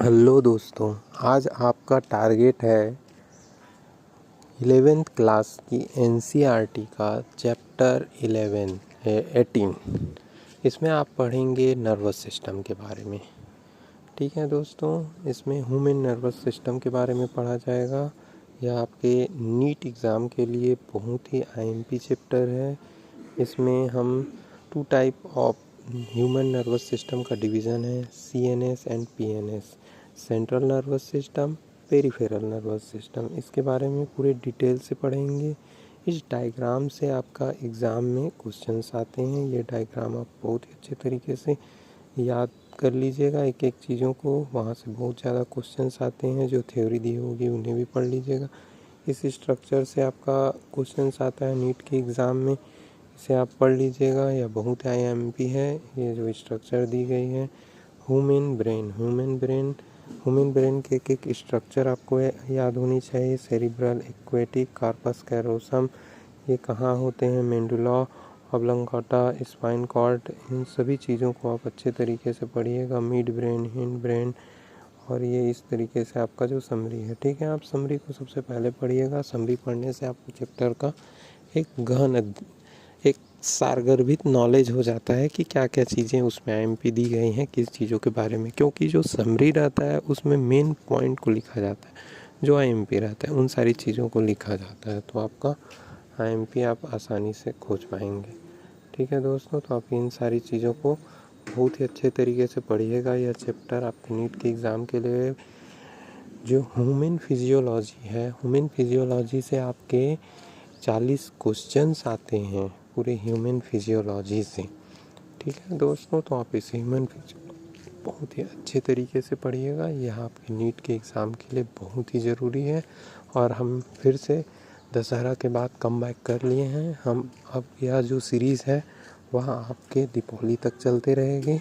Hello दोस्तों, आज आपका टारगेट है 11th क्लास की एनसीईआरटी का चैप्टर 18। इसमें आप पढ़ेंगे नर्वस सिस्टम के बारे में। ठीक है दोस्तों, इसमें ह्यूमन नर्वस सिस्टम के बारे में पढ़ा जाएगा। यह आपके नीट एग्ज़ाम के लिए बहुत ही आईएमपी चैप्टर है। इसमें हम 2 type of human nervous system का डिवीज़न है, CNS and PNS, central nervous system, peripheral nervous system. इसके बारे में पूरे डिटेल से पढ़ेंगे। इस डायग्राम से आपका एग्ज़ाम में क्वेश्चंस आते हैं। ये डायग्राम आप बहुत ही अच्छे तरीके से याद कर लीजिएगा एक एक चीज़ों को। वहाँ से बहुत ज़्यादा क्वेश्चंस आते हैं, जो थ्योरी दी होगी उन्हें भी पढ़ लीजिएगा। इस स्ट्रक्चर से आपका क्वेश्चंस आता है नीट के एग्ज़ाम में, इसे आप पढ़ लीजिएगा। यह बहुत आईएमपी है। ये जो स्ट्रक्चर दी गई है, ह्यूमन ब्रेन के एक स्ट्रक्चर आपको याद होनी चाहिए। सेरिब्रल, एक्वेटिक, कार्पस कैरोसम, ये कहाँ होते हैं, मेंडुला ऑब्लंगाटा, स्पाइन कॉर्ड, इन सभी चीज़ों को आप अच्छे तरीके से पढ़िएगा। मिड ब्रेन, हिंड ब्रेन, और ये इस तरीके से आपका जो समरी है। ठीक है, आप समरी को सबसे पहले पढ़िएगा। समरी पढ़ने से आपको चैप्टर का एक सारगर्भित नॉलेज हो जाता है कि क्या क्या चीज़ें उसमें आईएमपी दी गई हैं, किस चीज़ों के बारे में। क्योंकि जो समरी रहता है उसमें मेन पॉइंट को लिखा जाता है, जो आईएमपी रहता है उन सारी चीज़ों को लिखा जाता है, तो आपका आईएमपी आप आसानी से खोज पाएंगे। ठीक है दोस्तों, तो आप इन सारी चीज़ों को बहुत ही अच्छे तरीके से पढ़िएगा। यह चैप्टर आपके नीट के एग्ज़ाम के लिए जो ह्यूमन फिजियोलॉजी है, ह्यूमन फिजियोलॉजी से आपके 40 क्वेश्चंस आते हैं पूरे ह्यूमन फिजियोलॉजी से। ठीक है दोस्तों, तो आप इस ह्यूमन फिजियोलॉजी बहुत ही अच्छे तरीके से पढ़िएगा। यह आपके नीट के एग्ज़ाम के लिए बहुत ही ज़रूरी है। और हम फिर से दशहरा के बाद कम बैक कर लिए हैं। हम अब यह जो सीरीज़ है वह आपके दीपावली तक चलते रहेगी,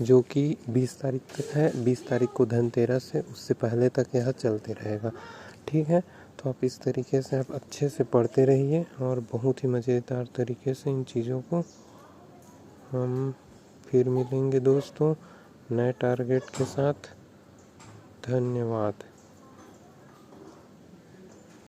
जो कि 20 तारीख तक है। 20 तारीख को धनतेरस है, उससे पहले तक यह चलते रहेगा। ठीक है, तो आप इस तरीके से आप अच्छे से पढ़ते रहिए और बहुत ही मज़ेदार तरीके से इन चीज़ों को हम फिर मिलेंगे दोस्तों नए टारगेट के साथ। धन्यवाद।